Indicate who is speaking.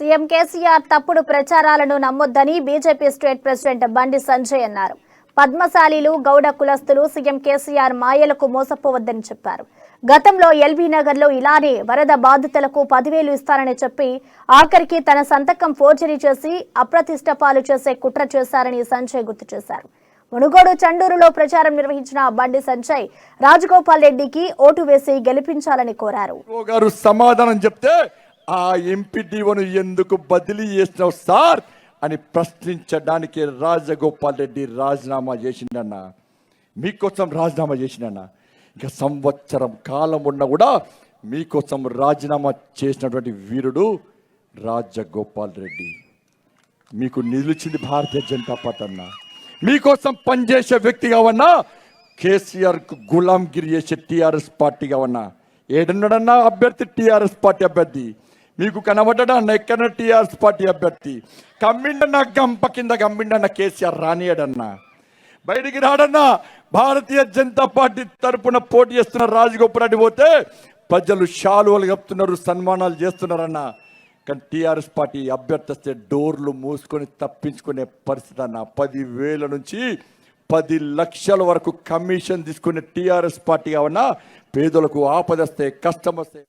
Speaker 1: CM KCR తప్పుడు ప్రచారాలను నమ్మొద్దని BJP state president Bandi Sanjay అన్నారు. పద్మశాలీలు, గౌడ కులస్తులు సీఎం కేసీఆర్ మాయలకు మోసపోవద్దని చెప్పారు. గతంలో ఎల్బీ నగర్లో ఇలానే వరద బాధితులకు 10,000 ఇస్తారని చెప్పి ఆఖరికి తన సంతకం ఫోర్జరీ చేసి అప్రతిష్ట పాలు చేసే కుట్ర చేశారని సంజయ్ గుర్తు చేశారు. మునుగోడు, చండూరులో ప్రచారం నిర్వహించిన బండి సంజయ్ రాజగోపాల్ రెడ్డికి ఓటు వేసి గెలిపించాలని కోరారు.
Speaker 2: సమాధానం చెప్తే ఆ ఎంపీడీఓను ఎందుకు బదిలీ చేసినావు సార్ అని ప్రశ్నించడానికి రాజగోపాల్ రెడ్డి రాజీనామా చేసిండన్న. మీకోసం రాజీనామా చేసిండన్న. ఇక సంవత్సరం కాలం ఉన్నా కూడా మీకోసం రాజీనామా చేసినటువంటి వీరుడు రాజగోపాల్ రెడ్డి. మీకు నిలిచింది భారతీయ జనతా పార్టీ అన్న. మీకోసం పనిచేసే వ్యక్తి కావన్నా, కేసీఆర్కు గులాంగిరి చేసే టీఆర్ఎస్ పార్టీ కావన్నా. ఏడున్నాడన్నా అభ్యర్థి టీఆర్ఎస్ పార్టీ అభ్యర్థి. మీకు కనబడ్డాడన్న ఎక్కడ టీఆర్ఎస్ పార్టీ అభ్యర్థి. కమ్మిండన్న గంప కింద కమ్మిండన్న కేసీఆర్ రానియడన్నా, బయటికి రాడన్నా. భారతీయ జనతా పార్టీ తరఫున పోటీ చేస్తున్న రాజగోపాల్ రెడ్డి పోతే ప్రజలు శాలువలు కప్పుతున్నారు, సన్మానాలు చేస్తున్నారన్న. కానీ టీఆర్ఎస్ పార్టీ అభ్యర్థి వస్తే డోర్లు మూసుకొని తప్పించుకునే పరిస్థితి అన్న. 10,000 నుంచి 10 లక్షల వరకు కమిషన్ తీసుకునే టీఆర్ఎస్ పార్టీ కావన్నా పేదలకు ఆపదస్తే, కష్టం వస్తే